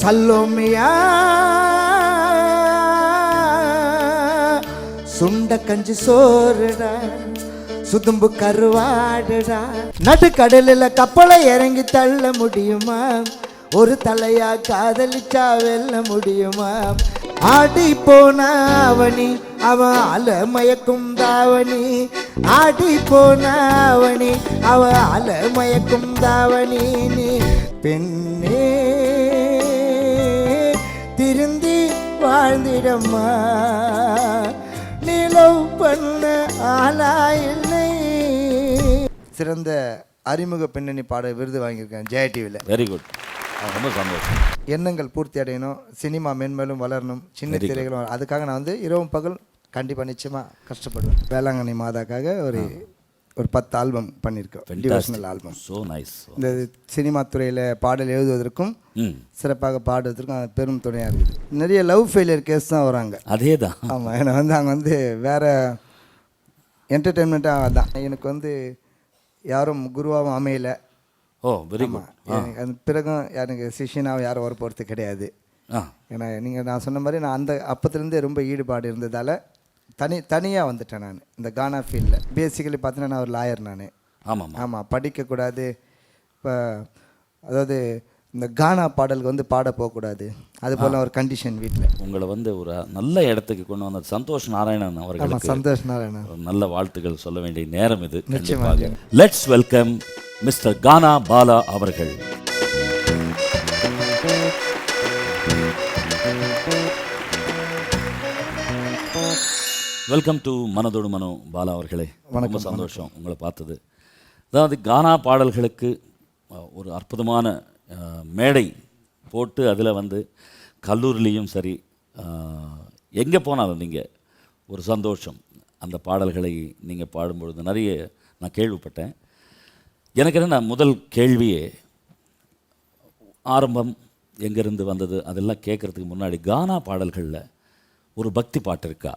சல்லோமியா சுண்ட கஞ்சி சோறுடா சுதும்பு கருவாடுடா. நடுக்கடலில் கப்பலை இறங்கி தள்ள முடியுமா? ஒரு தலையா காதலிச்சா வெல்ல முடியுமா? ஆடி போன அவனி அவன் அலமயக்கும் தாவணி. ஆடி போன அவனி அவன் அலமயக்கும் தாவணி. நீ பெண்ணே திருந்தி வாழ்ந்திடம்மா, நிலவு பண்ண ஆளா இல்லை. சிறந்த அறிமுக பின்னணி பாட விருது வாங்கியிருக்கேன் ஜெயா டிவியில். வெரி குட், ரொம்ப சந்தோஷம். எண்ணங்கள் பூர்த்தி அடையணும், சினிமா மேன்மேலும் வளரணும், சின்ன திரைகளும். அதுக்காக நான் வந்து இரவும் பகல் கண்டிப்பாக நிச்சயமாக கஷ்டப்படுவேன். வேளாங்கண்ணி மாதாக்காக ஒரு 10 ஆல்பம் பண்ணியிருக்கோம், டிவோஷனல் ஆல்பம். So nice. இந்த சினிமா துறையில் பாடல் எழுதுவதற்கும் சிறப்பாக பாடுவதற்கும் அது பெரும் துணையாக இருக்குது. நிறைய லவ் ஃபெயிலியர் கேஸ் தான் வராங்க. அதே தான். ஆமாம், ஏன்னா வந்து அங்கே வந்து வேறு என்டர்டெயின்மெண்ட்டாக தான். எனக்கு வந்து யாரும் குருவாகவும் அமையலை. ஓ வெரி குட். அது பிறகும் எனக்கு சிஷியனாகவும் யாரும் வர போகிறது கிடையாது. ஏன்னா நீங்கள் நான் சொன்ன மாதிரி நான் அந்த அப்பத்துலேருந்தே ரொம்ப ஈடுபாடு இருந்ததால் தனியாக வந்துட்டேன் நான் இந்த கானா ஃபீல்டில். பேசிக்கலி பார்த்தீங்கன்னா நான் ஒரு லாயர். நான் ஆமாம் படிக்கக்கூடாது. இப்போ அதாவது இந்த கானா பாடலுக்கு வந்து பாட போகக்கூடாது, அது போல் ஒரு கண்டிஷன் வீட்டில். உங்களை வந்து ஒரு நல்ல இடத்துக்கு கொண்டு வந்த சந்தோஷ் நாராயணன் அவர்களுக்கு சந்தோஷ் நாராயணன் நல்ல வாழ்த்துக்கள் சொல்ல வேண்டிய நேரம் இது. நிச்சயமாக லெட்ஸ் வெல்கம் மிஸ்டர் கானா பாலா அவர்கள். வெல்கம் டு மனதோடு மனோ. பாலா அவர்களே, ரொம்ப சந்தோஷம் உங்களை பார்த்தது. அதாவது கானா பாடல்களுக்கு ஒரு அற்புதமான மேடை போட்டு அதில் வந்து கல்லூரிலையும் சரி எங்கே போனாலும் நீங்கள் ஒரு சந்தோஷம். அந்த பாடல்களை நீங்கள் பாடும்பொழுது நிறைய நான் கேள்விப்பட்டேன். எனக்கு என்ன முதல் கேள்வியே ஆரம்பம் எங்கேருந்து வந்தது அதெல்லாம் கேட்குறதுக்கு முன்னாடி கானா பாடல்களில் ஒரு பக்தி பாட்டு இருக்கா?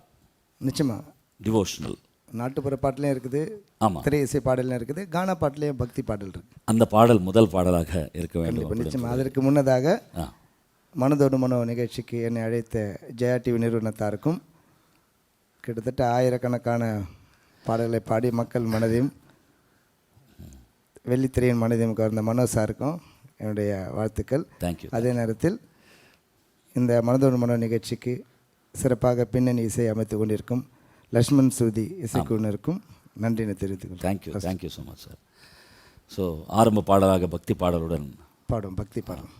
நிச்சயமாக டிவோஷனல் நாட்டுப்புற பாட்டுலேயும் இருக்குது, ஆமாம், திரை இசை பாடலையும் இருக்குது, கானா பாட்டுலேயும் பக்தி பாடல் இருக்குது. அந்த பாடல் முதல் பாடலாக இருக்க வேண்டும். நிச்சயமாக அதற்கு முன்னதாக மனதோடு மனோ நிகழ்ச்சிக்கு என்னை அழைத்த ஜெயா டிவி நிறுவனத்தாருக்கும் கிட்டத்தட்ட ஆயிரக்கணக்கான பாடல்களை பாடி மக்கள் மனதையும் வெள்ளித்திரையின் மனதையும் கவர்ந்த மனோ சாருக்கும் என்னுடைய வாழ்த்துக்கள். தேங்க்யூ. அதே நேரத்தில் இந்த மனதோடு மனோ நிகழ்ச்சிக்கு சிறப்பாக பின்னணி இசை அமைத்து கொண்டிருக்கும் லக்ஷ்மண் சுருதி இசைக்குழுவினருக்கும் நன்றினை தெரிவித்துக்கிறேன். Thank you, thank you so much sir. So ஆரம்ப பாடலாக பக்தி பாடலுடன் பாடும் பக்தி பாடல்.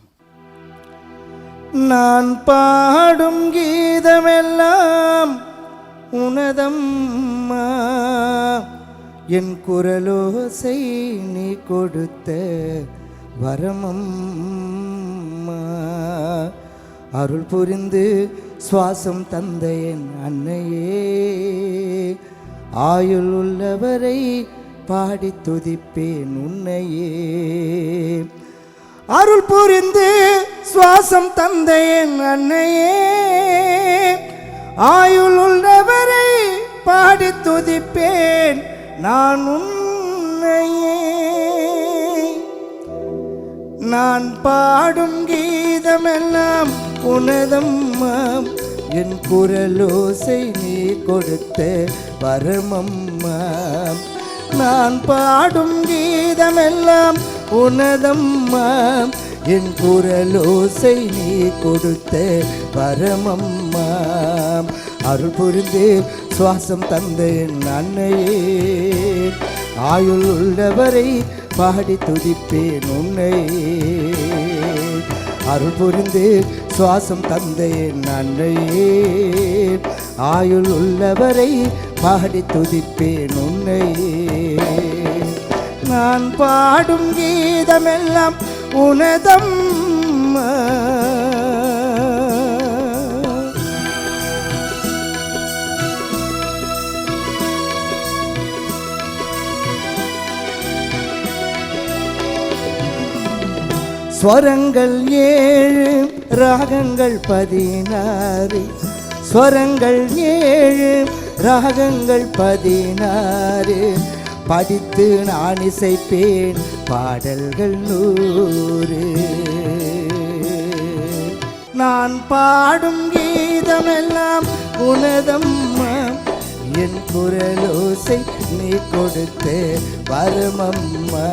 நான் பாடும் கீதமெல்லாம் உனதம்மா, என் குரலோசை நீ கொடுத்த வரமம்மா, அருள் புரிந்து சுவாசம் தந்த என் அன்னையே, ஆயுள் உள்ளவரை பாடி துதிப்பேன் உன்னையே. அருள் புரிந்து சுவாசம் தந்த என் அன்னையே, ஆயுள் உள்ளவரை பாடி துதிப்பேன் நான் உன்னையே. நான் பாடும் கீதமெல்லாம் உனதம்மா, என் குரலோசை நீ கொடுத்த வரமம்மா. நான் பாடும் கீதமெல்லாம் உனதம்மா, என் குரலோசை நீ கொடுத்த வரமம்மா, அருள் புரிந்து சுவாசம் தந்த என் அன்னையே, ஆயுள் உள்ளவரை பாடி துதிப்பேன் உன்னையே. அருள் புரிந்து சுவாசம் தந்த என் அன்னையே, ஆயுள் உள்ளவரை பாடி துதிப்பேன் உன்னையே. நான் பாடும் கீதமெல்லாம் உனதம்மா. ஸ்வரங்கள் 7 ராகங்கள் 16, ஸ்வரங்கள் 7 ராகங்கள் 16, படித்து நான் இசைப்பேன் பாடல்கள் 100. நான் பாடும் கீதமெல்லாம் உனதம்மா, என் குரலோசை நீ கொடுத்தே வரமம்மா.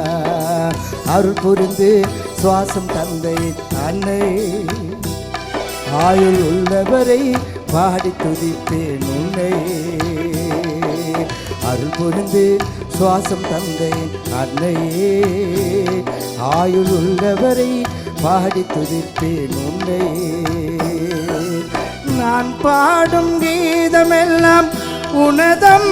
அருள் புரிந்து சுவாசம் தந்தை அன்னை, ஆயுள் உள்ளவரை பாடி துதிப்பேன் உன்னை. அருள் புரிந்து சுவாசம் தந்தை அன்னையே, ஆயுள் உள்ளவரை பாடி துதிப்பேன் உன்னை. நான் பாடும் கீதமெல்லாம் உனதம்.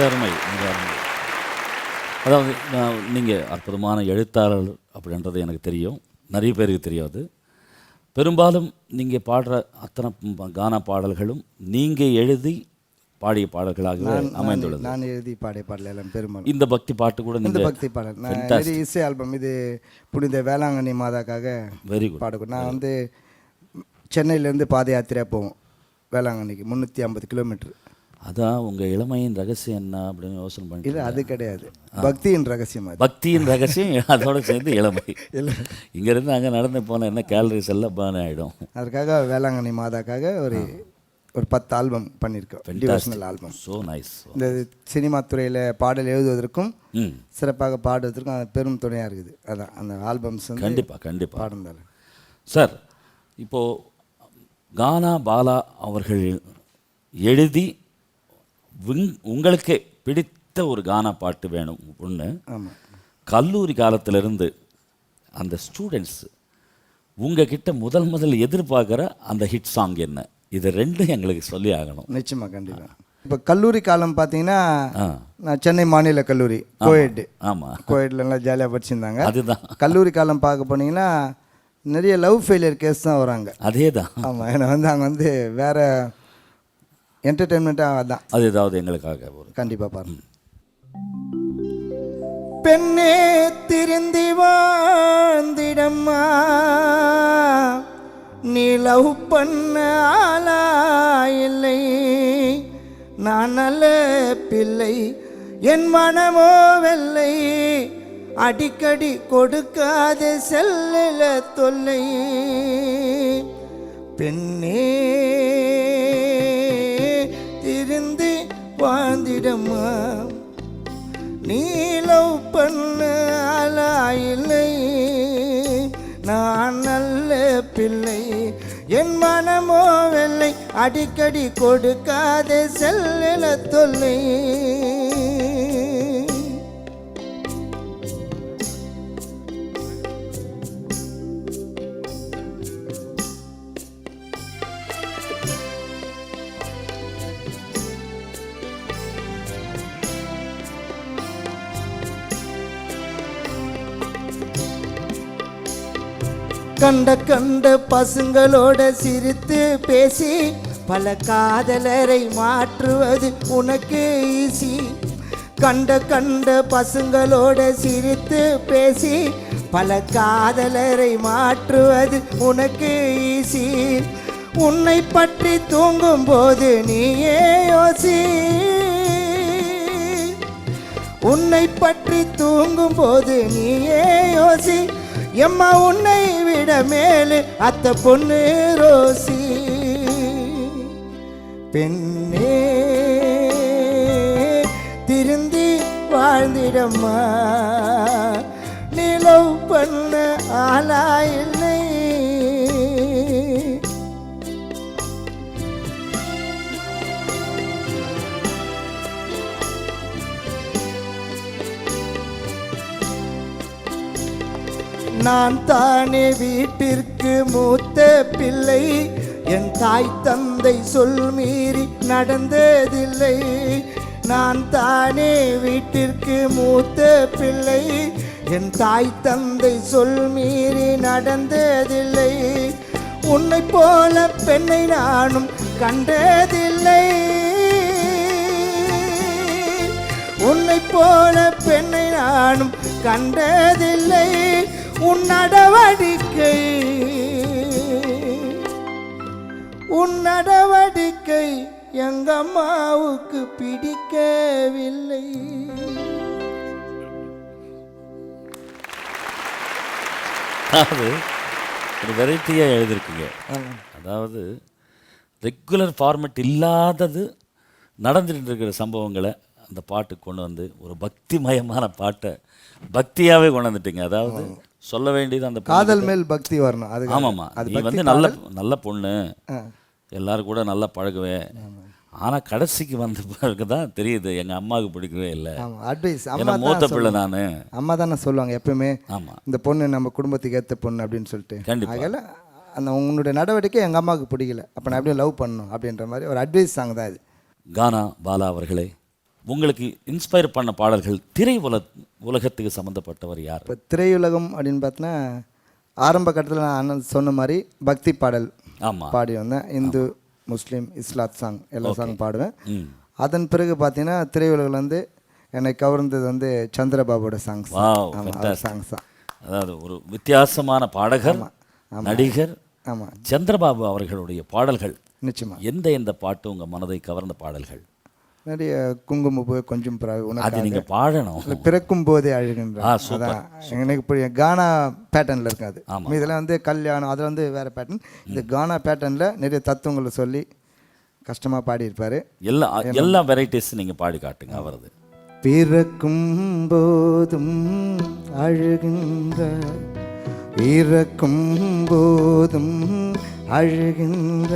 அருமை, அருமை. அதாவது நீங்கள் அற்புதமான எழுத்தாளர் அப்படின்றது எனக்கு தெரியும், நிறைய பேருக்கு தெரியாது. பெரும்பாலும் நீங்கள் பாடுற அத்தனை கானா பாடல்களும் நீங்கள் எழுதி பாடிய பாடல்களாகவே அமைந்துள்ளது. நான் எழுதி பாடிய பாடல் எல்லாம் பெரும்பாலும். இந்த பக்தி பாட்டு கூட இந்த பக்தி பாடல் நான் இசை ஆல்பம், இது புனித வேளாங்கண்ணி மாதாக்காக வெரி குட் பாடுவோம். நான் வந்து சென்னையிலேருந்து பாத யாத்திரையாக போவோம் வேளாங்கண்ணிக்கு, 350 கிலோமீட்டர். அதான் உங்கள் இளமையின் ரகசியம் என்ன அப்படின்னு யோசனை பண்ணி. இல்லை, அது கிடையாது, பக்தியின் ரகசியம். பக்தியின் ரகசியம் அதோட சேர்ந்து இளமை. இல்லை, இங்கேருந்து அங்கே நடந்து போனால் என்ன கேலரிஸ் எல்லாம் பேர்ன் ஆகிடும். அதுக்காக வேளாங்கண்ணி மாதாக்காக ஒரு 10 ஆல்பம் பண்ணியிருக்கோம், டிவோஷனல் ஆல்பம். So nice. இந்த சினிமா துறையில் பாடல் எழுதுவதற்கும் சிறப்பாக பாடுவதற்கும் அது பெரும் துணையாக இருக்குது. அதான் அந்த ஆல்பம்ஸ் கண்டிப்பாக பாடுந்தாரு. சார், இப்போது கானா பாலா அவர்கள் எழுதி உங்களுக்கே பிடித்த ஒரு கானா பாட்டு வேணும் ஒன்று. ஆமாம். கல்லூரி காலத்திலிருந்து அந்த ஸ்டூடெண்ட்ஸ் உங்ககிட்ட முதல் எதிர்பார்க்குற அந்த ஹிட் சாங் என்ன? இது ரெண்டும் எங்களுக்கு சொல்லி ஆகணும். நிச்சயமாக, கண்டிப்பாக. இப்போ கல்லூரி காலம் பார்த்தீங்கன்னா, நான் சென்னை மாநில கல்லூரி கோயட். ஆமாம், கோயட்லாம் ஜாலியாக படிச்சிருந்தாங்க. அதுதான். கல்லூரி காலம் பார்க்க போனீங்கன்னா நிறைய லவ் ஃபெயிலியர் கேஸ் தான் வராங்க. அதே தான். ஆமாம், ஏன்னா வந்து அங்கே வந்து வேறு என்டர்டெயின்மெண்ட்டாக தான். அது ஏதாவது எங்களுக்காக கண்டிப்பாக பாருங்க. பெண்ணே திருந்தி வாழ்ந்திடம்மா, நீ லவ் பண்ண ஆளா இல்லை, நான் நல்ல பிள்ளை, என் மனமோ வெள்ளை, அடிக்கடி கொடுக்காத செல்ல தொல்லை. பெண்ணே திருந்தி வாழ்ந்திடம்மா, நீ லவ் பண்ண ஆளா இல்லை, நான் நல்ல பிள்ளை, என் மனமோ வெள்ளை, அடிக்கடி கொடுக்காத செல்ல தொல்லை. கண்ட பசங்களோட சிரித்து பேசி பல காதலரை மாற்றுவது உனக்கு ஈஸி. கண்ட பசங்களோட சிரித்து பேசி பல காதலரை மாற்றுவது உனக்கு ஈஸி. உன்னை பற்றி தூங்கும் போது நீயே யோசி, உன்னை பற்றி தூங்கும் போது நீயே யோசி, எம்மா உன்னை விட மேலே அத்த பொண்ணு ரோசி. பெண்ணே திருந்தி வாழ்ந்திடம்மா, நீ லவ் பண்ண ஆளா இல்லை. நான் தானே வீட்டிற்கு மூத்த பிள்ளை, என் தாய் தந்தை சொல் மீறி நடந்ததில்லை. நான் தானே வீட்டிற்கு மூத்த பிள்ளை, என் தாய் தந்தை சொல் மீறி நடந்ததில்லை. உன்னை போல பெண்ணை நானும் கண்டதில்லை, உன்னை போல பெண்ணை நானும் கண்டதில்லை. உன் நடவடிக்கை எங்கம்மாவுக்கு பிடிக்கவில்லை. அதாவது ஒரு வெரைட்டியாக எழுதியிருக்கீங்க. அதாவது ரெகுலர் ஃபார்மெட் இல்லாதது நடந்துட்டு இருக்கிற சம்பவங்களை அந்த பாட்டுக்கு கொண்டு வந்து ஒரு பக்திமயமான பாட்டை பக்தியாகவே கொண்டு வந்துட்டீங்க. அதாவது சொல்ல வேண்டியது அந்த காதல் மேல் பக்தி வரணும். அது ஆமாம்மா, நீ வந்து நல்ல பொண்ணு, எல்லாரும் கூட நல்லா பழகுவேன், ஆனால் கடைசிக்கு வந்த பிறகு தான் தெரியுது எங்கள் அம்மாவுக்கு பிடிக்கவே இல்லை. அட்வைஸ் ஏன்னா மூத்த பிள்ளை நான். அம்மா தானே சொல்லுவாங்க எப்பவுமே, ஆமாம் இந்த பொண்ணு நம்ம குடும்பத்துக்கு ஏற்ற பொண்ணு அப்படின்னு சொல்லிட்டு. கண்டிப்பாக. அதில் அந்த உன்னுடைய நடவடிக்கை எங்கள் அம்மாவுக்கு பிடிக்கல, அப்போ நான் அப்படியே லவ் பண்ணணும் அப்படின்ற மாதிரி ஒரு அட்வைஸ் சாங் தான் இது. கானா பாலா அவர்களே, உங்களுக்கு இன்ஸ்பயர் பண்ண பாடல்கள் உலகத்துக்கு சம்மந்தப்பட்டவர் யார்? இப்போ திரையுலகம் அப்படின்னு பார்த்தோன்னா ஆரம்ப கட்டத்தில் நான் அண்ணன் சொன்ன மாதிரி பக்தி பாடல் பாடி வந்தேன். இந்து முஸ்லீம் இஸ்லாத் சாங் எல்லா சாங் பாடுவேன். அதன் பிறகு பார்த்தீங்கன்னா திரையுலகில் வந்து என்னை கவர்ந்தது வந்து சந்திரபாபுவோட சாங்ஸ். சாங்ஸ் தான். அதாவது ஒரு வித்தியாசமான பாடகர், நடிகர். ஆமாம், சந்திரபாபு அவர்களுடைய பாடல்கள் நிச்சயமா. எந்த பாட்டு உங்கள் மனதை கவர்ந்த பாடல்கள்? நிறைய குங்குமப்பூ கொஞ்சம் அது நீங்கள் பாடணும். பிறக்கும் போதே அழுகின்ற எனக்கு இப்போ கானா பேட்டர்னில் இருக்காது. இதெல்லாம் வந்து கல்யாணம், அதில் வந்து வேறு பேட்டர்ன். இந்த கானா பேட்டர்னில் நிறைய தத்துவங்களை சொல்லி கஷ்டமாக பாடியிருப்பார். எல்லா வெரைட்டிஸ் நீங்கள் பாடி காட்டுங்க அவரது. பிறக்கும் போதும் அழுகின்ற, இறக்கும் போதும் அழுகின்ற,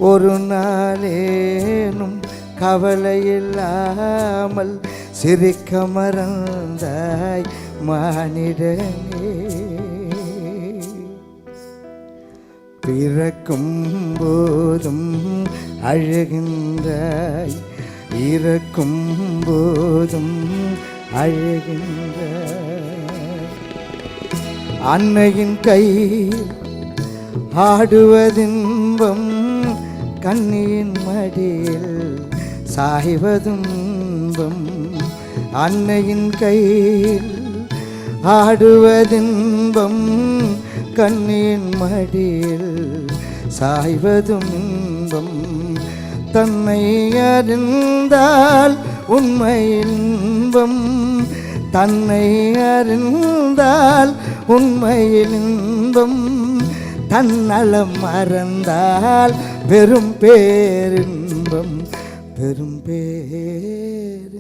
ஒரு நாளேனும் கவலை இல்லாமல் சிரிக்க மறந்தாய் மானிடனே. பிறக்கும் போதும் அழுகின்றாய், இறக்கும் போதும் அழுகின்றாய். அன்னையின் கை ஆடுவதின்பம், கண்ணியின் மடியில் சாய்வதுன்பம். அன்னையின் கையில் ஆடுவதின்பம், கண்ணியின் மடியில் சாய்வதும் இன்பம். தன்னை அறிந்தால் உண்மை இன்பம், தன்னை அறிந்தால் உண்மையில் இன்பம். தன்னலம் மறந்தால் பெரும் பேரின்பம், பெரும் பேரின்பம்.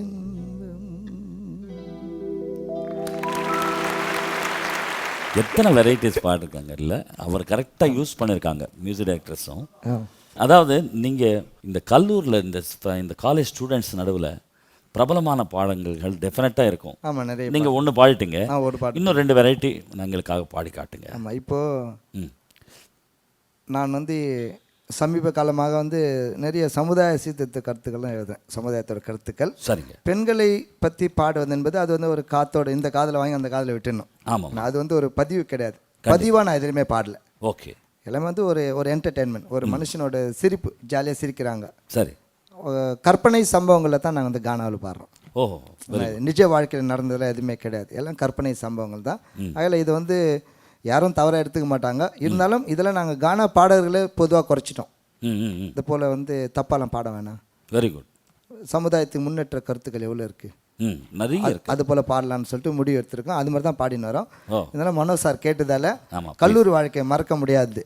எத்தனை வெரைட்டிஸ் பாடிருக்காங்க இல்லை, அவர் கரெக்டாக யூஸ் பண்ணியிருக்காங்க மியூசிக் டைரக்டர்ஸும். அதாவது நீங்கள் இந்த கல்லூரியில் இந்த காலேஜ் ஸ்டூடெண்ட்ஸ் நடுவில் பிரபலமான பாடல்கள் டெஃபினட்டாக இருக்கும். ஆமாம், நிறைய. நீங்கள் ஒன்று பாடிட்டீங்க, ஒரு பாட்டு, இன்னும் 2 வெரைட்டி எங்களுக்காக பாடி காட்டுங்க. ஆமாம், இப்போது நான் வந்து சமீப காலமாக வந்து நிறைய சமுதாய சீர்திருத்த கருத்துக்கள்லாம் எழுதுறேன். சமுதாயத்தோட கருத்துக்கள். சரிங்க. பெண்களை பற்றி பாடுவது என்பது அது வந்து ஒரு காத்தோட இந்த காதில் வாங்கி அந்த காதில் விட்டுடணும். ஆமாம், அது வந்து ஒரு பதிவு கிடையாது. பதிவாக நான் எதுலையுமே பாடல. ஓகே. எல்லாமே வந்து ஒரு என்டர்டெயின்மெண்ட், ஒரு மனுஷனோட சிரிப்பு, ஜாலியாக சிரிக்கிறாங்க. சரி. கற்பனை சம்பவங்களில் தான் நாங்கள் வந்து கானாவில் பாடுறோம். ஓஹோ. நிஜ வாழ்க்கையில் நடந்ததெல்லாம் எதுவுமே கிடையாது, எல்லாம் கற்பனை சம்பவங்கள் தான். அதில் இது வந்து யாரும் தவறாக எடுத்துக்க மாட்டாங்க. இருந்தாலும் இதில் நாங்கள் கானா பாடல்களை பொதுவாக குறைச்சிட்டோம். இது போல் வந்து தப்பாலாம் பாட வேணாம். Very good. சமுதாயத்துக்கு முன்னேற்ற கருத்துக்கள் எவ்வளோ இருக்குது, நிறைய இருக்குது, அது போல் பாடலான்னு சொல்லிட்டு முடிவு எடுத்திருக்கோம். அது மாதிரி தான் பாடின்னு வரோம். இதனால் மனோஜ் சார் கேட்டதால் கல்லூரி வாழ்க்கையை மறக்க முடியாது.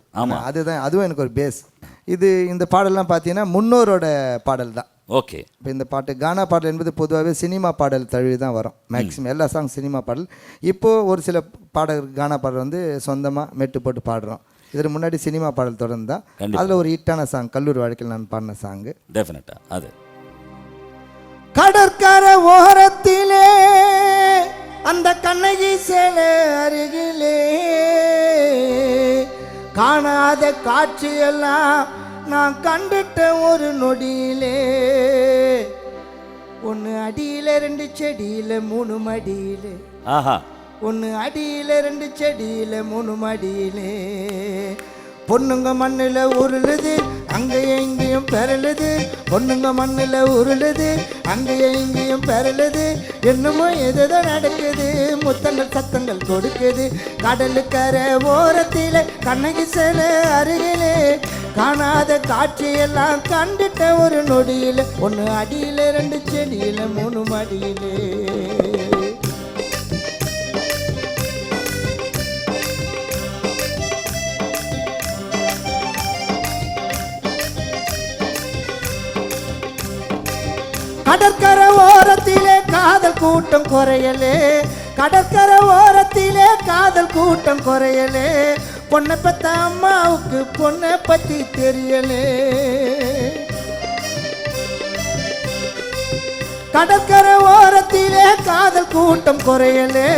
அதுதான், அதுவும் எனக்கு ஒரு பேஸ். இந்த பாடல்லாம் பார்த்தீங்கன்னா முன்னோரோட பாடல் தான். ஓகே. இப்போ இந்த பாட்டு கானா பாடல் என்பது பொதுவாகவே சினிமா பாடல் தழுவி தான் வரும். மேக்ஸிமம் எல்லா சாங் சினிமா பாடல். இப்போது ஒரு சில பாடகர் கானா பாடல் வந்து சொந்தமாக மெட்டு போட்டு பாடுறோம். இதற்கு முன்னாடி சினிமா பாடல் தொடர்ந்து தான். அதில் ஒரு ஹிட்டான சாங் கல்லூரி வாழ்க்கையில் நான் பாடின சாங்கு டெஃபினட்டாக அது. கடற்கரை ஓரத்திலே அந்த கண்ணகி சேலை அருகிலே காணாத காட்சியெல்லாம் நான் கண்டுட்ட ஒரு நொடியிலே. ஒன்று அடியில் 2 செடியில் 3 மடியிலே. ஆஹா. ஒன்று அடியில் 2 செடியில் 3 மடியிலே. பொண்ணுங்க மண்ணில் உருளுது, அங்கேயும் இங்கேயும் பெறலுது. பொண்ணுங்க மண்ணில் உருளுது, அங்கேயும் இங்கேயும் பெறலுது. என்னமோ எதோ நடக்குது, முத்தங்கள் சத்தங்கள் கொடுக்குது. கடலுக்கரை ஓரத்தில் கண்ணகி சேலை அருகிலே காணாத காட்சியெல்லாம் கண்டுட்ட ஒரு நொடியில். ஒன்று அடியில் 2 செடியில் 3 மடியிலே. கடற்கரை ஓரத்திலே காதல் கூட்டம் குறையலே, கடற்கரை ஓரத்திலே காதல் கூட்டம் குறையலே, பொண்ணை பெத்த அம்மாவுக்கு பொண்ணை பத்தி தெரியலே. கடற்கரை ஓரத்திலே காதல் கூட்டம் குறையலே,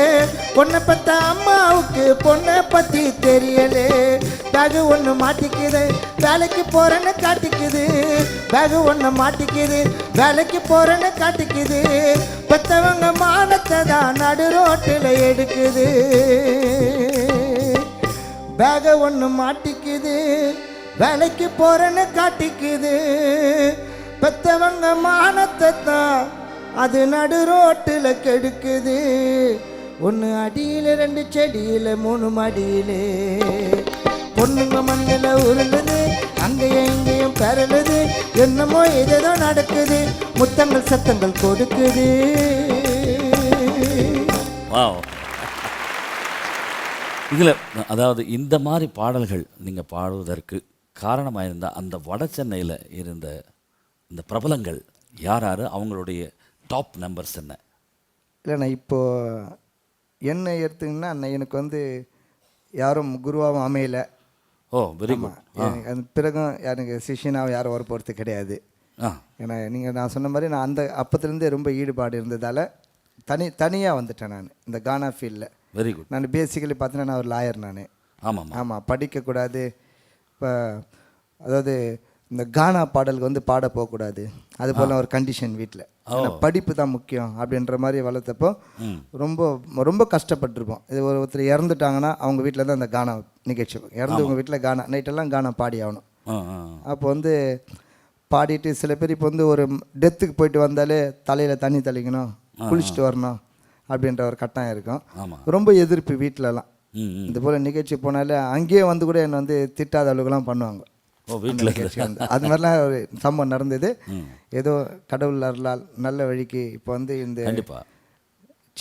பொண்ணை பெத்த அம்மாவுக்கு பொண்ணை பத்தி தெரியலே. பேகு ஒன்று மாட்டிக்குது வேலைக்கு போறேன்னு காட்டிக்குது, பேகு ஒன்று மாட்டிக்குது வேலைக்கு போறேன்னு காட்டிக்குது, பெத்தவங்க மானத்தை தான் நடு ரோட்டில் எடுக்குது. பேக ஒன்று மாட்டிக்குது வேலைக்கு போறேன்னு காட்டிக்குது, பெத்தவங்க மானத்தை தான் அது நடு ரோட்டில் கெடுக்குது. ஒன்று அடியில் 2 செடியில் 3 மடியிலே, பொண்ணுங்க மண்ணில் உருளுது அங்கேயும் இங்கேயும் பெறலுது, என்னமோ ஏதோ நடக்குது, முத்தங்கள் சத்தங்கள் கொடுக்குது. இதில் அதாவது இந்த மாதிரி பாடல்கள் நீங்கள் பாடுவதற்கு காரணமாக இருந்தால் அந்த வட சென்னையில் இருந்த இந்த பிரபலங்கள் யார் யார், அவங்களுடைய டாப் நம்பர்ஸ் என்ன? இல்லைண்ணா இப்போது என்ன எடுத்துங்கன்னா எனக்கு வந்து யாரும் குருவாகவும் அமையலை. ஓ வெரி குட். அது பிறகும் எனக்கு சிஷியனாகவும் யாரும் வர போகிறது கிடையாது. ஏன்னா நான் சொன்ன மாதிரி நான் அந்த அப்பத்துலேருந்தே ரொம்ப ஈடுபாடு இருந்ததால் தனியாக வந்துட்டேன் நான் இந்த கானா ஃபீல்டில். Very good. நான் பேசிக்கலி பார்த்தீங்கன்னா நான் ஒரு லாயர். நான் ஆமாம் படிக்கக்கூடாது. இப்போ அதாவது இந்த கானா பாடலுக்கு வந்து பாட போகக்கூடாது, அது போல் ஒரு கண்டிஷன் வீட்டில். படிப்பு தான் முக்கியம் அப்படின்ற மாதிரி வளர்த்தப்போ ரொம்ப ரொம்ப கஷ்டப்பட்டுருப்போம். இது ஒருத்தர் இறந்துட்டாங்கன்னா அவங்க வீட்டில் தான் அந்த கானா நிகழ்ச்சி, இறந்தவங்க வீட்டில் கானா நைட்டெல்லாம் கானா பாடி ஆகணும். அப்போ வந்து பாடிட்டு சில பேர் இப்போ வந்து ஒரு டெத்துக்கு போயிட்டு வந்தாலே தலையில் தண்ணி தெளிக்கணும், குளிச்சுட்டு வரணும் அப்படின்ற ஒரு கட்டாயம் இருக்கும். ரொம்ப எதிர்ப்பு வீட்டிலலாம். இது போல் நிகழ்ச்சி போனாலே அங்கேயே வந்து கூட என்னை வந்து திட்டாத அளவுக்குலாம் பண்ணுவாங்க. வீட்டில் அது மாதிரிலாம் ஒரு சம்பவம் நடந்தது. ஏதோ கடவுள் அருளால் நல்ல வழிக்கு இப்போ வந்து இந்த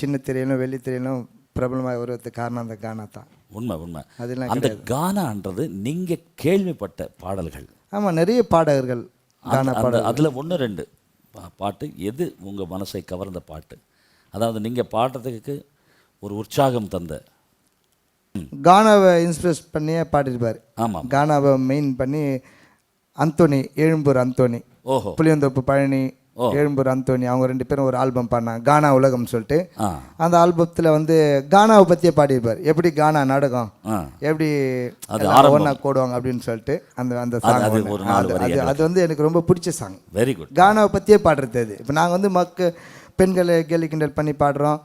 சின்ன திரையிலும் வெள்ளி திரையிலும் பிரபலமாக வருவதுக்கு காரணம் அந்த கானா தான். உண்மை உண்மை. அதெல்லாம் அந்த கானான்றது நீங்கள் கேள்விப்பட்ட பாடல்கள்? ஆமாம், நிறைய பாடகர்கள் கானா பாடல். அதில் 1-2 பாட்டு எது உங்கள் மனசை கவர்ந்த பாட்டு? அதாவது நீங்கள் பாடுறதுக்கு ஒரு உற்சாகம் தந்த. கானாவை இன்ஸ்பிரஸ் பண்ணியே பாடிருப்பார். ஆமாம், கானாவை மெயின் பண்ணி அந்தோனி, எழும்பூர் அந்தோனி, புளியந்தோப்பு பழனி, எழும்பூர் அந்தோனி, அவங்க 2 பேரும் ஒரு ஆல்பம் பாடினாங்க கானா உலகம் சொல்லிட்டு. அந்த ஆல்பத்தில் வந்து கானாவை பற்றியே பாடியிருப்பார். எப்படி கானா நாடகம் எப்படி ஒன்றா கோடுவாங்க அப்படின்னு சொல்லிட்டு அந்த அந்த சாங் அது வந்து எனக்கு ரொம்ப பிடிச்ச சாங். Very good. கானாவை பற்றியே பாடுறது அது. இப்போ நாங்கள் வந்து பெண்களை கேலி கிண்டல் பண்ணி பாடுறோம்,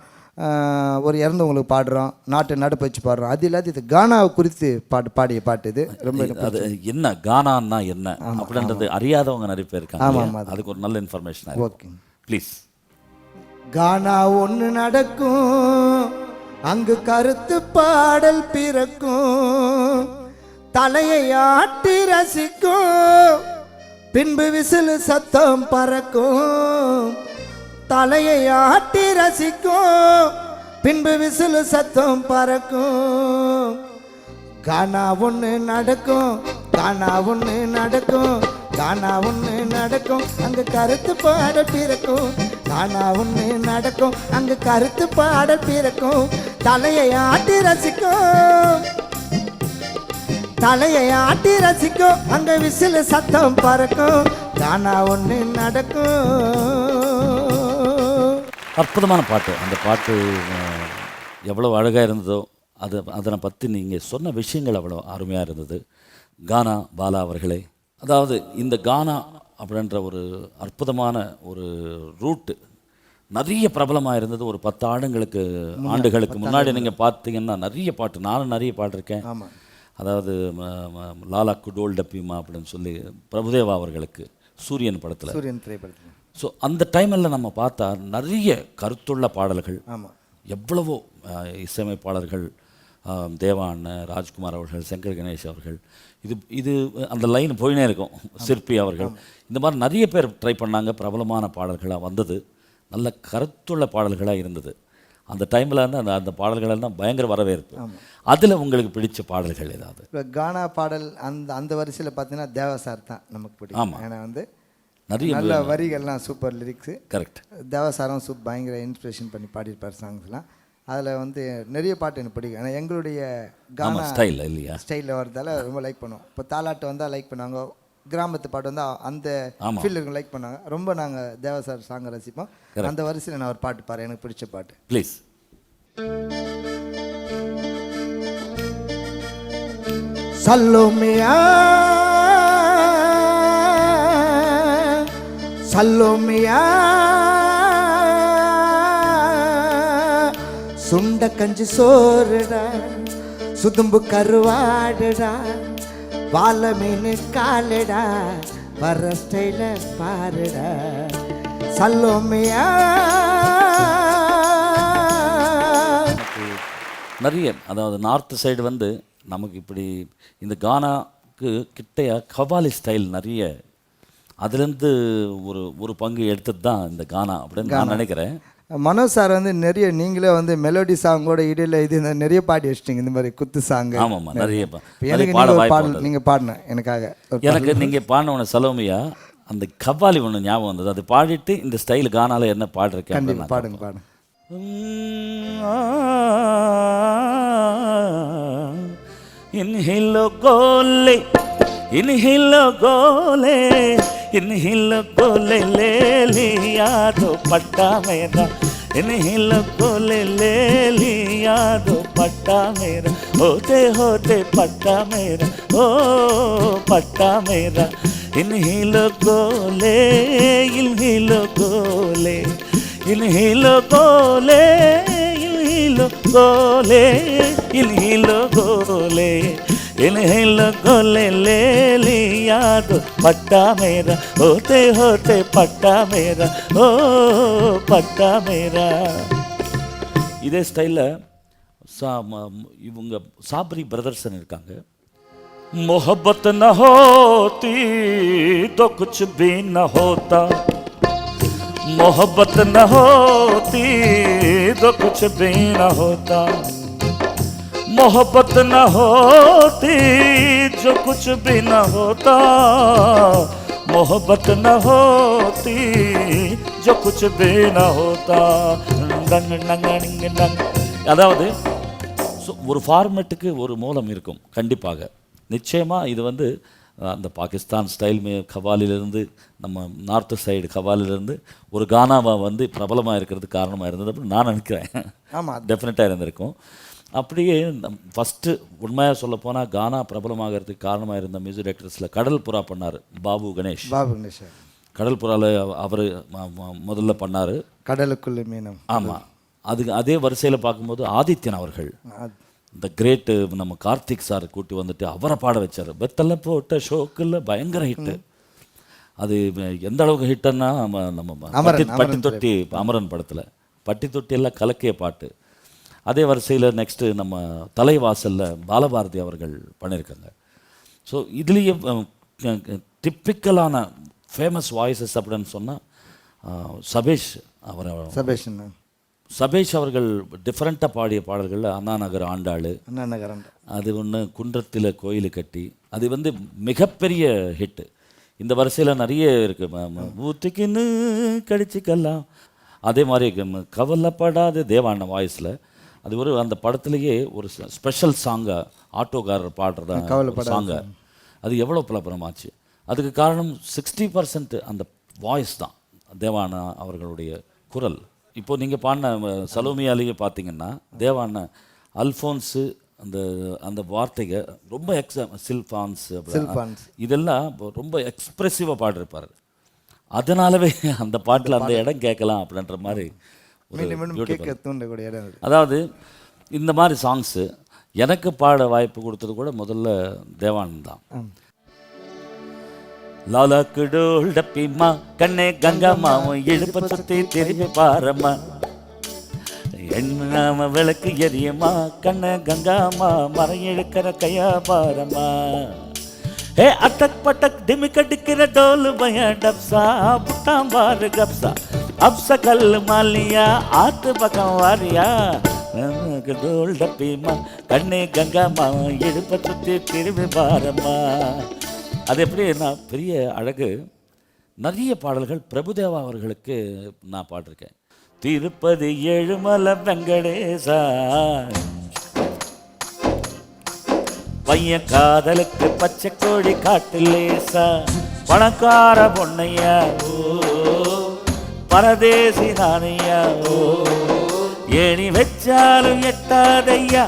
ஒரு இறந்தவங்களுக்கு பாடுறோம், நாட்டு நடப்பு வச்சு பாடுறோம். அது இல்லாத இது கானாவை குறித்து பாடிய பாட்டு இது. ரொம்ப அது என்ன கானான்னா என்ன அப்படின்றது அறியாதவங்க நிறைய பேர் இருக்காங்க. ஆமாம், அதுக்கு ஒரு நல்ல இன்ஃபர்மேஷன். Okay please. கானா ஒன்று நடக்கும் அங்கு கருத்து பாடல் பிறக்கும், தலையை ஆட்டி ரசிக்கும், பின்பு விசிலு சத்தம் பறக்கும், தலையை ஆட்டி ரசிக்கும், பின்பு விசிலு சத்தம் பறக்கும். கானா ஒன்று நடக்கும், கானா ஒன்று நடக்கும், கானா ஒன்று நடக்கும் அங்கு கருத்து பாடல் பிறக்கும், கானா ஒன்று நடக்கும் அங்கு கருத்து பாடல் பிறக்கும், தலையை ஆட்டி ரசிக்கும், தலையை ஆட்டி ரசிக்கும், அங்க விசிலு சத்தம் பறக்கும், கானா ஒன்று நடக்கும். அற்புதமான பாட்டு. அந்த பாட்டு எவ்வளோ அழகாக இருந்ததோ அதனை பற்றி நீங்கள் சொன்ன விஷயங்கள் அவ்வளோ அருமையாக இருந்தது. கானா பாலா அவர்களே, அதாவது இந்த கானா அப்படின்ற ஒரு அற்புதமான ஒரு ரூட்டு நிறைய பிரபலமாக இருந்தது. ஒரு 10 ஆண்டுகளுக்கு முன்னாடி நீங்கள் பார்த்தீங்கன்னா நிறைய பாட்டு, நானும் நிறைய பாட்டிருக்கேன். அதாவது லாலா குடோல் டப்பிமா அப்படின்னு சொல்லி பிரபுதேவா அவர்களுக்கு சூரியன் படத்தில், சூரியன் திரைப்படத்தில். ஸோ அந்த டைமில் நம்ம பார்த்தா நிறைய கருத்துள்ள பாடல்கள், எவ்வளவோ இசையமைப்பாளர்கள், தேவா அண்ணன், ராஜ்குமார் அவர்கள், சங்கர் கணேஷ் அவர்கள், இது அந்த லைன் போயினே இருக்கும், சிற்பி அவர்கள், இந்த மாதிரி நிறைய பேர் ட்ரை பண்ணாங்க. பிரபலமான பாடல்களாக வந்தது, நல்ல கருத்துள்ள பாடல்களாக இருந்தது. அந்த டைமில் வந்து அந்த பாடல்களெல்லாம் பயங்கர வரவேற்பு. அதில் உங்களுக்கு பிடிச்ச பாடல்கள் ஏதாவது? இப்போ கானா பாடல் அந்த வரிசையில் பார்த்தீங்கன்னா தேவா சார் தான் நமக்கு பிடிக்கும். ஏன்னா வந்து நிறைய நல்ல வரிகள்லாம் சூப்பர் லிரிக்ஸு. கரெக்ட். தேவசாரம் பயங்கர இன்ஸ்பிரேஷன் பண்ணி பாடியிருப்பார் சாங்ஸ்லாம். அதில் வந்து நிறைய பாட்டு எனக்கு பிடிக்கும். ஏன்னா எங்களுடைய கானா ஸ்டைல் இல்லையா, ஸ்டைலில் வரதால ரொம்ப லைக் பண்ணுவோம். இப்போ தாலாட்டு வந்தால் லைக் பண்ணுவாங்க, கிராமத்து பாட்டு வந்தால் அந்த ஃபீல்டுக்கு லைக் பண்ணாங்க. ரொம்ப நாங்கள் தேவசார் சாங்கை ரசிப்போம். அந்த வரிசையில் நான் ஒரு பாட்டு பாரு, எனக்கு பிடிச்ச பாட்டு. ப்ளீஸ். சல்லோமியா சல்லோமியா சுண்ட கஞ்சி சோறுடா, சுதும்பு கருவாடுடா, வாழ மீன் காலடா, வர ஸ்டைல பாருடா சல்லோமியா. நிறைய அதாவது நார்த் சைடு வந்து நமக்கு இப்படி இந்த கானாக்கு கிட்டையா கவாலி ஸ்டைல் நிறைய, அதுலேருந்து ஒரு பங்கு எடுத்தது தான் இந்த கானா அப்படின்னு நான் நினைக்கிறேன். மனோஜ் சார் வந்து நிறைய நீங்களே வந்து மெலோடி சாங்கோட இடையில இது நிறைய பாடி வச்சிட்டீங்க, இந்த மாதிரி குத்து சாங். ஆமாம்மா, நிறைய எனக்கு பாடல் நீங்கள் பாடினேன் எனக்காக. எனக்கு நீங்கள் பாடின சலோமியா அந்த கவ்வாலி ஒன்று ஞாபகம் வந்தது. அது பாடிட்டு இந்த ஸ்டைல் கானால என்ன பாடிருக்கேன். பாடுங்க பாடுங்க. இன்ஹிலோ கோலே இன்ஹிலோ கோலே इन्हिलो गोले ले लिया दो पट्टा मेरा, इन्हिलो गोले ले लिया दो पट्टा मेरा, होते होते पट्टा मेरा, ओ पट्टा मेरा. इन्हिलो गोले इन्हिलो गोले इन्हिलो गोले इन्हिलो गोले इन्हिलो गोले इन्हिलो गोले ले लिया दो पट्टा मेरा, होते होते पट्टा मेरा, ओ पट्टा मेरा. இதே ஸ்டைலில் இவங்க சாப்ரி பிரதர்சன் இருக்காங்க. मोहब्बत न होती तो कुछ भी न होता, मोहब्बत न होती तो कुछ भी न होता, मोहब्बत न होती जो कुछ भी न होता, मोहब्बत न होती जो कुछ भी न होता. அதாவது ஒரு ஃபார்மெட்டுக்கு ஒரு மூலம் இருக்கும் கண்டிப்பாக, நிச்சயமாக. இது வந்து அந்த பாகிஸ்தான் ஸ்டைல் கவாலிலிருந்து நம்ம நார்த்து சைடு கவாலிலிருந்து ஒரு கானாவா வந்து பிரபலமாக இருக்கிறதுக்கு காரணமாக இருந்தது அப்படின்னு நான் நினைக்கிறேன். ஆமாம், டெஃபினட்டாக இருந்திருக்கும். அப்படியே ஃபஸ்ட்டு உண்மையாக சொல்ல போனால் கானா பிரபலமாகிறதுக்கு காரணமாக இருந்த மியூசிக் டைரக்டர்ஸில் கடல் புறா பண்ணார் பாபு கணேஷ். கடல் புறாவில் அவர் முதல்ல பண்ணார், கடலுக்குள்ள மீனம். ஆமாம், அதே வரிசையில் பார்க்கும்போது ஆதித்யன் அவர்கள், இந்த கிரேட்டு நம்ம கார்த்திக் சார் கூட்டி வந்துட்டு அவரை பாட வச்சார். பெத்தல போட்ட ஷோக்கில் பயங்கர ஹிட்டு. அது எந்த அளவுக்கு ஹிட்டுன்னா நம்ம பட்டி தொட்டி அமரன் படத்தில் பட்டி தொட்டி எல்லாம் கலக்கிய பாட்டு. அதே வரிசையில் நெக்ஸ்ட்டு நம்ம தலைவாசலில் பாலபாரதி அவர்கள் பண்ணியிருக்காங்க. ஸோ இதுலேயே டிப்பிக்கலான ஃபேமஸ் வாய்ஸஸ் அப்படின்னு சொன்னால் சபேஷ் அவர்கள் டிஃப்ரெண்ட்டாக பாடிய பாடல்களில் அண்ணா நகர் ஆண்டாள், அது ஒன்று, குன்றத்தில் கோயில் கட்டி, அது வந்து மிகப்பெரிய ஹிட்டு. இந்த வரிசையில் நிறைய இருக்குது. ஊத்துக்கின்னு கடிச்சிக்கலாம், அதே மாதிரி கவலைப்படாத தேவாண்ண வாய்ஸில். அது ஒரு அந்த படத்துலேயே ஒரு ஸ்பெஷல் சாங்காக ஆட்டோக்காரர் பாடுறதா சாங்க, அது எவ்வளோ பிரபலமாச்சு. அதுக்கு காரணம் 60% அந்த வாய்ஸ் தான், தேவாண்ணா அவர்களுடைய குரல். இப்போது நீங்கள் பாடின சலோமியாலேயே பார்த்தீங்கன்னா தேவாண்ணா அல்ஃபோன்ஸு அந்த வார்த்தைகள் ரொம்ப சில்ஃபான்ஸ் இதெல்லாம் ரொம்ப எக்ஸ்ப்ரெசிவாக பாடிருப்பார். அதனாலவே அந்த பாட்டில் அந்த இடம் கேட்கலாம் அப்படின்ற மாதிரி. அதாவது இந்த மாதிரி சாங்ஸு எனக்கு பாட வாய்ப்பு கொடுத்தது கூட முதல்ல தேவானந்த் தான். லாலாக்கு டோல் டப்பிம்மா கண்ணே கங்கம்மாவும் இடுப்ப சுத்தி திரும்பி பாரம்மா, எண்ணாம விளக்கு எரியம்மா கண்ணே கங்காம்மா, மரம் இழுக்கிற கையா பாரம்மா. ஹே அட்டக் பட்டக் டிமிக் அடிக்கிற டோல் பய டப்சா, புட்டாம் பாரு கப்சா, அப்ச கல் மாலியா ஆத்து பக்கம் வாரியா, டோல் டப்பிம்மா கண்ணே கங்காம்மா இடுப்ப சுத்தி திரும்பி பாரம்மா. அது எப்படி நான் பெரிய அழகு. நிறைய பாடல்கள் பிரபுதேவா அவர்களுக்கு நான் பாடிருக்கேன். திருப்பதி ஏழுமலை வெங்கடேசா, பையன் காதலுக்கு பச்சை கோழி காட்டுலேசா, பணக்கார பொண்ணையா ஓ, பரதேசி நானையா ஓ, ஏணி வச்சாலும் எட்டாதையா.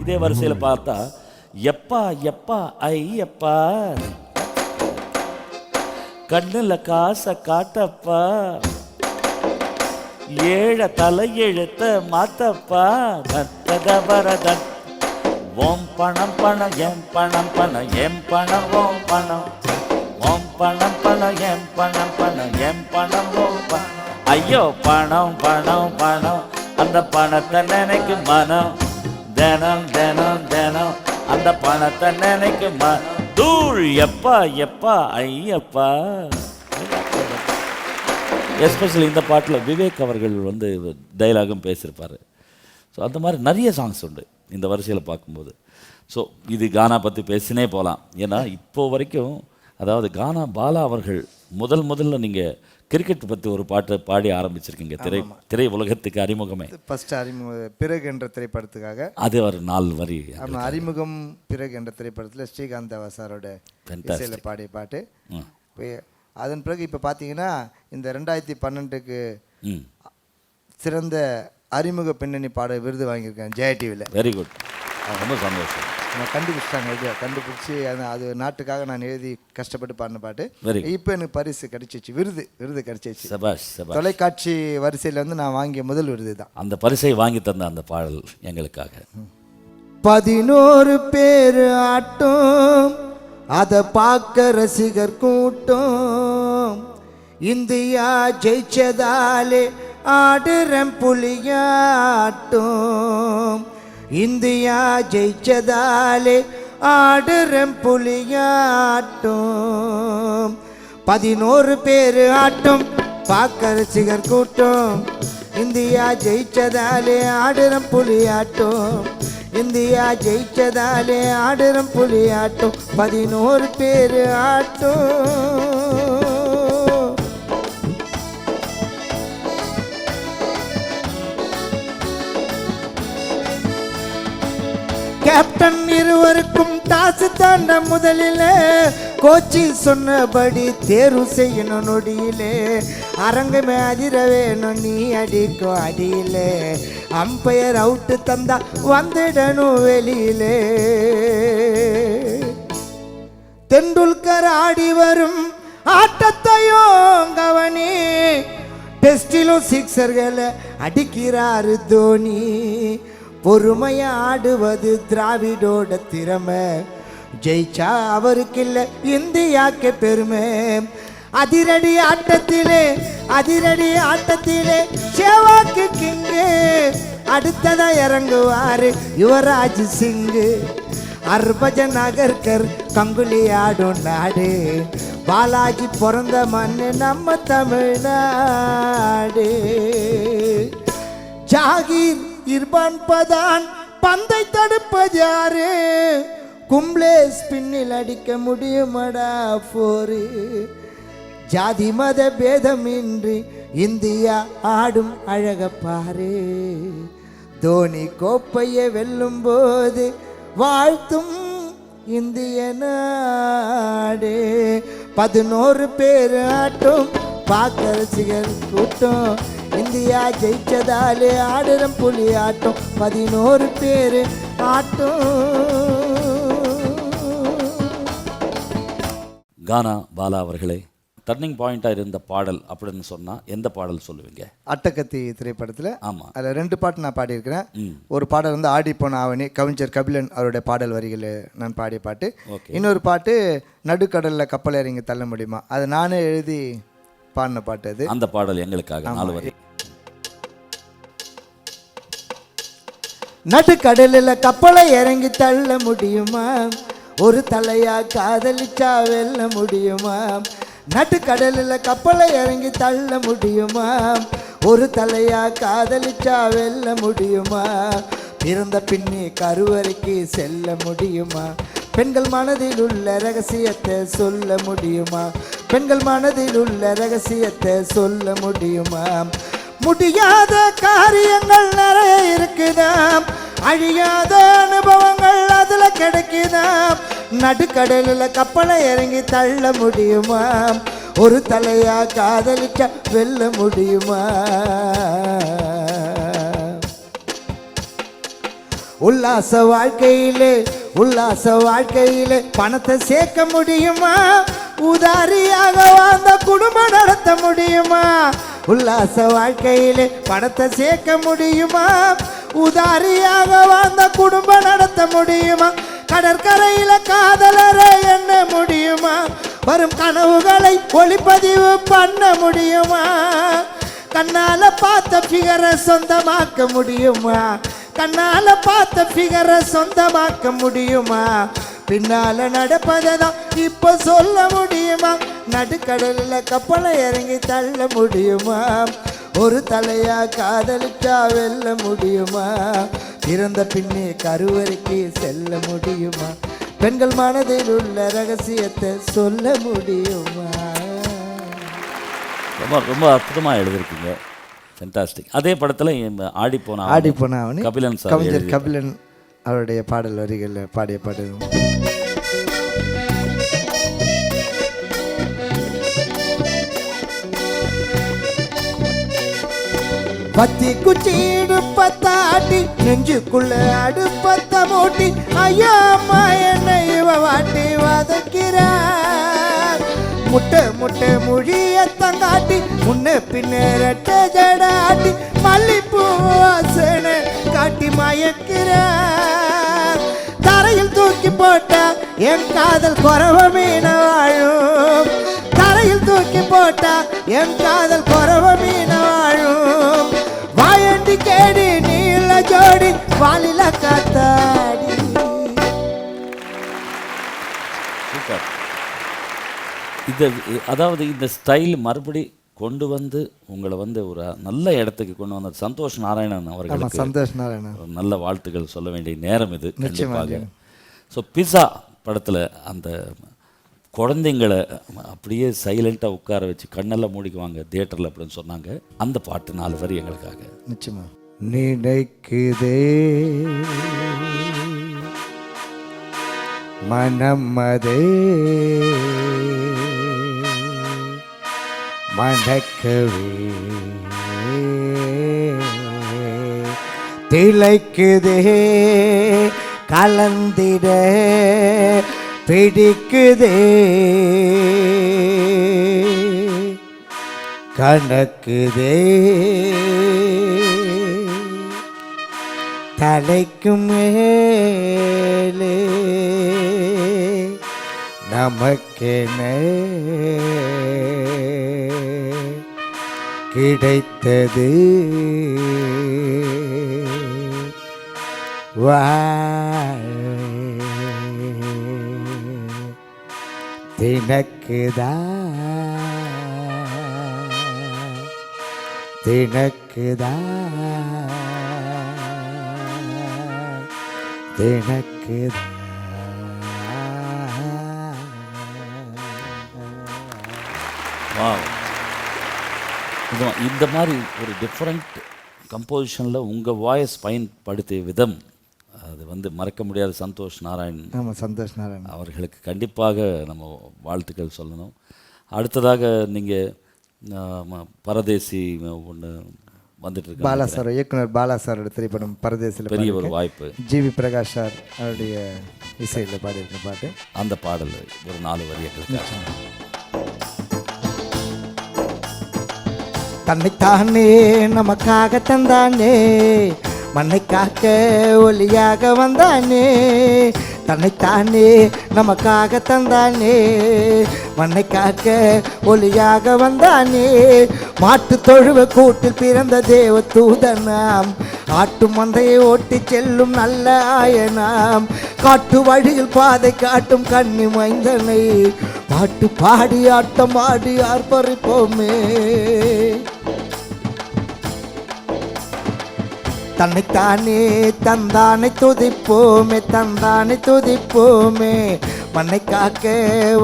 இதே வரிசையில் பார்த்தா எப்பா எப்பா ஐயப்பா, கண்ணுல காசை காட்டப்பா, ஏழ தலையெழுத்த மாத்தப்பா, தத்ததபரதன் ஓம் பணம் பணம் எம் பணம் பணம் எம் பணம் ஓம் பணம், ஓம் பணம் பணம் எம் பணம் பணம் எம் பணம் ஓம் பணம். ஐயோ பணம் பணம் பணம், அந்த பணத்தை நினைக்கும் மனம், தினம் தினம் தினம் அந்த பணத்தை நினைக்கும் தூள் எப்பா எப்பா ஐயப்பா. எஸ்பெஷலி இந்த பாட்டில் விவேக் அவர்கள் வந்து டைலாகும் பேசியிருப்பார். ஸோ அந்த மாதிரி நிறைய சாங்ஸ் உண்டு இந்த வரிசையில் பார்க்கும்போது. ஸோ இது கானா பற்றி பேசினே போகலாம். ஏன்னா இப்போ வரைக்கும், அதாவது கானா பாலா அவர்கள் முதல்ல நீங்கள் கிரிக்கெட் பற்றி ஒரு பாட்டை பாடி ஆரம்பிச்சிருக்கீங்க திரை உலகத்துக்கு அறிமுகமே. ஃபர்ஸ்ட் அறிமுகம் பிறகு என்ற திரைப்படத்துக்காக அது ஒரு 4 வரி. அறிமுகம் பிறகு என்ற திரைப்படத்தில் ஸ்ரீகாந்த் தேவா சாரோட இசையில் பாடிய பாட்டு. அதன் பிறகு இப்போ பார்த்தீங்கன்னா இந்த 2012க்கு சிறந்த அறிமுக பின்னணி பாட விருது வாங்கியிருக்கேன் ஜெயா டிவியில். வெரி குட், ரொம்ப சந்தோஷம். நான் கண்டுபிடிச்சிட்டாங்க, ஐடியா கண்டுபிடிச்சி அது நாட்டுக்காக நான் எழுதி கஷ்டப்பட்டு பாடின பாட்டு. இப்போ எனக்கு பரிசு கிடைச்சிச்சு, விருது கிடைச்சிச்சு. தொலைக்காட்சி வரிசையில் வந்து நான் வாங்கிய முதல் விருது தான். அந்த பரிசை வாங்கி தந்த அந்த பாடல் எங்களுக்காக. 11 பேர் ஆட்டம், அதை பார்க்க ரசிகர் கூட்டம், இந்தியா ஜெயிச்சதாலே ஆடுறேன் புலியாட்டம், இந்தியா ஜெயிச்சதாலே ஆடுறேன் புலியாட்டம். 11 பேர் ஆட்டம், பார்க்க ரசிகர் கூட்டம், இந்தியா ஜெயிச்சதாலே ஆடுறேன் புலியாட்டம், இந்தியா ஜெயிச்சதாலே ஆடுறேன் புலியாட்டம். 11 பேர் ஆட்டம். கேப்டன் இருவருக்கும் டாஸ் தாண்ட முதலில், கோச்சி சொன்னபடி தேர்வு செய்யணும் நொடியிலே, அரங்கமே அதிர வேணும் நீ அடிக்கும் அடியிலே, அம்பையர் அவுட்டு தந்தா வந்துடணும் வெளியிலே. தெண்டுல்கர் ஆடி வரும் ஆட்டத்தையும் கவனி, டெஸ்டிலும் சிக்ஸர்களை அடிக்கிறாரு தோனி, பொறுமையா ஆடுவது திராவிடோட திறமை, ஜெயிச்சா அவருக்கு இல்லை இந்தியாக்கு பெருமை. அதிரடி ஆட்டத்திலே சேவாக்கு கிங்கு, அடுத்ததா இறங்குவாரு யுவராஜ் சிங்கு. ஹர்பஜன் அகர்கர் கங்குலி ஆடும் நாடு, பாலாஜி பிறந்த மண்ணு நம்ம தமிழ்நாடு. ஜாகீர் இர்பான் பதான் பந்தை தடுப்பது யாரு, கும்ளே ஸ்பின்னில் அடிக்க முடியுமடா போரு. ஜாதி மத பேதமின்றி இந்தியா ஆடும் அழக பாரு, தோனி கோப்பையை வெல்லும் போது வாழ்த்தும் இந்திய நாடு. 11 பேர் ஆட்டும், பார்க்க ரசிகர் கூட்டம், இந்தியா ஜெயிச்சதாலே ஆடுறம் புலி ஆட்டம். 11 பேர் ஆட்டம். கானா பாலா அவர்களே, டர்னிங் பாயிண்டாக இருந்த பாடல் அப்படின்னு சொன்னால் எந்த பாடல் சொல்லுவீங்க? அட்டகத்தி திரைப்படத்தில். ஆமாம், அதில் 2 பாட்டு நான் பாடியிருக்கிறேன். ஒரு பாடல் வந்து ஆடிப்போன ஆவணி, கவிஞர் கபிலன் அவருடைய பாடல் வரிகள் நான் பாடிய பாட்டு. இன்னொரு பாட்டு நடுக்கடலில் கப்பல் இறங்கி தள்ள முடியுமா, அது நானே எழுதி பாடின பாட்டு. அது அந்த பாடல் எங்களுக்காக 4 வரி. நடுக்கடலில் கப்பலை இறங்கி தள்ள முடியுமா, ஒரு தலையா காதலிச்சா வெல்ல முடியுமா, நடுக்கடலில் கப்பலை இறங்கி தள்ள முடியுமா, ஒரு தலையா காதலிச்சா வெல்ல முடியுமா, பிறந்த பின்னே கருவறைக்கு செல்ல முடியுமா, பெண்கள் மனதில் உள்ள ரகசியத்தை சொல்ல முடியுமா? பெண்கள் மனதில் உள்ள ரகசியத்தை சொல்ல முடியுமா? முடியாத காரியங்கள் நிறைய இருக்குதாம், அழியாத அனுபவங்கள் அதுல கிடைக்குதாம். நடுக்கடலில் கப்பலை இறங்கி தள்ள முடியுமா? ஒரு தலையா காதலிச்சா வெல்ல முடியுமா? உல்லாச வாழ்க்கையிலே பணத்தை சேர்க்க முடியுமா? உதாரியாக வாழ்ந்த குடும்பம் நடத்த முடியுமா? உல்லாச வாழ்க்கையிலே பணத்தை சேர்க்க முடியுமா? உதாரியாக வாழ்ந்த குடும்பம் நடத்த முடியுமா? கடற்கரையில காதலரை எண்ண முடியுமா? வரும் கனவுகளை ஒளிப்பதிவு பண்ண முடியுமா? கண்ணால பார்த்த பிகரை சொந்தமாக்க முடியுமா? கண்ணால பார்த்த பிகரை சொந்தமாக்க முடியுமா? பின்னால நடப்பதான் இப்ப சொல்ல முடியுமா? நடுக்கடலில் கப்பலை இறங்கி தள்ள முடியுமா? ஒரு தலையா காதலிச்சா வெல்ல முடியுமா? பிறந்த பின்னே கருவறைக்கு செல்ல முடியுமா? பெண்கள் மனதில் உள்ள ரகசியத்தை சொல்ல முடியுமா? ரொம்ப ரொம்ப அற்புதமாக எழுதியிருக்கீங்க. ஃபென்டாஸ்டிக். அதே படத்தில் ஆடி போன கபிலன் சார், கவிஞர் கபிலன் அவருடைய பாடல் வரிகளில் பாடிய பாடல். பத்தி குச்சி இடுப்பத்தாட்டி நெஞ்சுக்குள்ள அடுப்பத்த மூட்டி ஐயா அம்மா என்னை இவ வாட்டி வதக்கிறார். முட்டை மொழியத்தங்காட்டி முன்ன பின்ன ரெட்ட ஜடாட்டி மல்லிப்பூ வாசனை காட்டி மயக்கிறார். தரையில் தூக்கி போட்டா என் காதல் குறவ மீன வாழும். தரையில் தூக்கி போட்டா என் காதல் குறவ மீன வாழும். வாயண்டி கேடி நீல ஜோடி வாலில காத்தாடி. அதாவது இந்த ஸ்டைல் மறுபடி கொண்டு வந்து உங்களை வந்து ஒரு நல்ல இடத்துக்கு கொண்டு வந்த சந்தோஷ் நாராயணன் அவர்களுக்கு சந்தோஷ் நாராயணன் நல்ல வாழ்த்துக்கள் சொல்ல வேண்டிய நேரம் இது கண்டிப்பாக. ஸோ பிஸா படத்தில் அந்த குழந்தைங்களை அப்படியே சைலண்ட்டாக உட்கார வச்சு கண்ணெல்லாம் மூடிக்குவாங்க தியேட்டரில் அப்படின்னு சொன்னாங்க. அந்த பாட்டு 4 வரி எங்களுக்காக. நிச்சயமா. நினைக்குதே மனமதே மணக்கவே திளைக்குதே கலந்திட பிடிக்குதே கணக்குதே தலைக்கு மேலே நமக்கென கிடைத்தது தினக்குதா தினக்குதா தினக்குதா. இந்த மாதிரி ஒரு டிஃப்ரெண்ட் கம்போசிஷனில் உங்கள் வாய்ஸ் பயன்படுத்திய விதம் அது வந்து மறக்க முடியாத சந்தோஷ் நாராயணன். ஆமாம், சந்தோஷ் நாராயணன் அவர்களுக்கு கண்டிப்பாக நம்ம வாழ்த்துக்கள் சொல்லணும். அடுத்ததாக நீங்கள் பரதேசி ஒன்று வந்துட்டு இருக்கு. பாலா சார், இயக்குனர் பாலா சாரோட திரைப்படம் பரதேசியில் பெரிய ஒரு வாய்ப்பு. ஜிவி பிரகாஷ் சார் அவருடைய இசையில் பாடியிருக்க பாட்டு. அந்த பாடல் ஒரு 4 வரி எங்களுக்கு. தன்னைத்தானே நமக்காக தந்தானே, மண்ணை காக்க ஒலியாக வந்தானே. தன்னைத்தானே நமக்காக தந்தானே, மண்ணை காக்க ஒலியாக வந்தானே. மாட்டு தொழுவ கூட்டில் பிறந்த தேவ தூதனாம், ஆட்டு மந்தையை ஓட்டி செல்லும் நல்ல ஆயனாம். காட்டு வழியில் பாதை காட்டும் கன்னி மைந்தனை, பாட்டு பாடி ஆட்டம் ஆடி ஆர்ப்பரிப்போமே. தன்னைத்தானே தந்தானை துதிப்போமே, தந்தானை துதிப்போமே. மண்ணை காக்க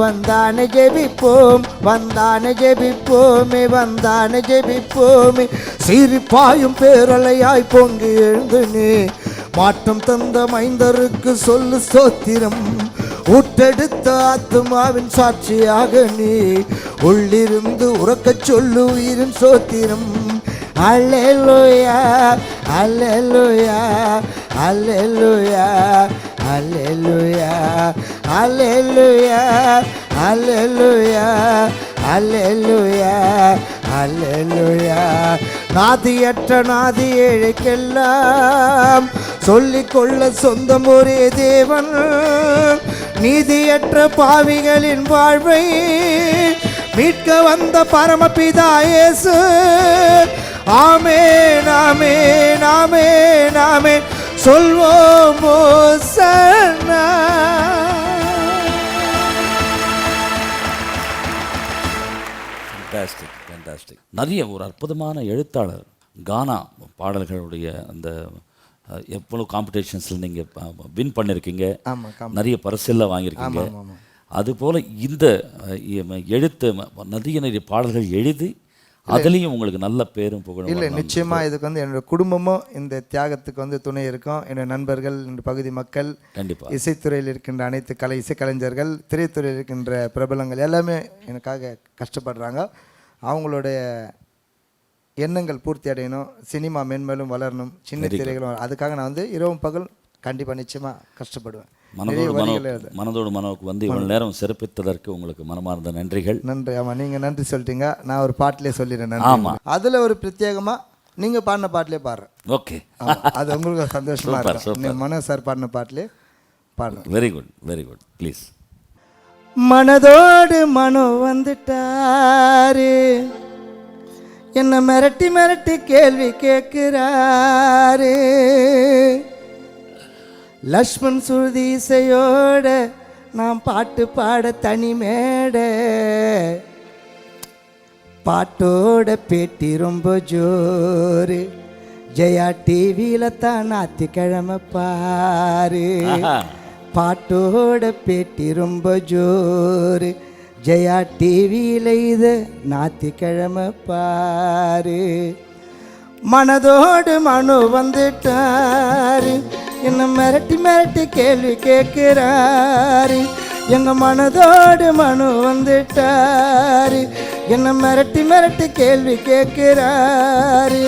வந்தானை ஜெபிப்போம், வந்தானை ஜெபிப்போமே, வந்தானை ஜெபிப்போமே. சீரிப்பாயும் பேரலையாய் பொங்கி எழுந்து நீ மாற்றம் தந்த மைந்தருக்கு சொல்லு ஸ்தோத்திரம். ஊட்டெடுத்த ஆத்துமாவின் சாட்சியாக நீ உள்ளிருந்து உறக்கச் சொல்லு உயிரின் ஸ்தோத்திரம். அல்லேலூயா அல்லேலூயா அல்லேலூயா அல்லேலூயா அல்லேலூயா அல்லேலூயா அல்லேலூயா அல்லேலூயா. நாதியற்ற நாதி ஏழைக்கெல்லாம் சொல்லிக்கொள்ள சொந்தம் ஒரே தேவன். நீதியற்ற பாவிகளின் வாழ்வை மீட்க வந்த பரமபிதா இயேசு. ஆமென் ஆமென் ஆமென் ஆமென் சொல்வோம் ஓசன்னா. Fantastic fantastic. நிறைய ஒரு அற்புதமான எழுத்தாளர். கானா பாடல்களுடைய அந்த எவ்வளோ காம்படிஷன்ஸில் நீங்கள் வின் பண்ணியிருக்கீங்க, நிறைய பரிசெல்லாம் வாங்கியிருக்கீங்க. அதுபோல் இந்த எழுத்து நிறைய பாடல்கள் எழுதி அதுலேயும் உங்களுக்கு நல்ல பேரும் புகழும். இல்லை, நிச்சயமாக இதுக்கு வந்து என்னோட குடும்பமும் இந்த தியாகத்துக்கு வந்து துணை இருக்கும். என்னோட நண்பர்கள், இந்த பகுதி மக்கள், கண்டிப்பாக இசைத்துறையில் இருக்கின்ற அனைத்து இசைக்கலைஞர்கள், திரைத்துறையில் இருக்கின்ற பிரபலங்கள் எல்லாமே எனக்காக கஷ்டப்படுறாங்க. அவங்களுடைய எண்ணங்கள் பூர்த்தி அடையணும், சினிமா மேன்மேலும் வளரணும், சின்ன திரைகளும். அதுக்காக நான் வந்து இரவும் பகல் கண்டிப்பாக நிச்சயமாக கஷ்டப்படுவேன். மனதோடு மனோவுக்கு வந்து இவ்வளவு நேரம் சிறப்பித்ததற்கு உங்களுக்கு மனமார்ந்த நன்றிகள். நன்றி. ஆமாம், நீங்கள் நன்றி சொல்லிட்டீங்க. நான் ஒரு பாட்டிலே சொல்லிடுறேன். ஆமாம், அதில் ஒரு பிரத்யேகமாக நீங்கள் பாடின பாட்டிலே பாடுறேன். ஓகே, அது உங்களுக்கு சந்தோஷமாக இருக்கும். நீங்கள் மனோ சார் பாடின பாட்டிலே பாடுறேன். Very good very good. Please. மனதோடு மனோ வந்துட்டாரு, என்ன மிரட்டி மிரட்டி கேள்வி கேட்கிறாரு. லக்ஷ்மண் சுருதி இசையோட நான் பாட்டு பாட தனி மேட, பாட்டோட பேட்டி ரொம்ப ஜோரு. ஜெயா டிவியில தான் ஞாயிற்றுக்கிழமை பாரு. பாட்டோட பேட்டி ரொம்ப ஜோரு. ஜெயா டிவியில இது ஞாயிற்றுக்கிழமை பாரு. மனதோடு மனு வந்துட்டாரு, என்ன மிரட்டி மிரட்டி கேள்வி கேட்கிறாரு. எங்க மனதோடு மனு வந்துட்டாரு, என்ன மிரட்டி மிரட்டி கேள்வி கேட்கிறாரு.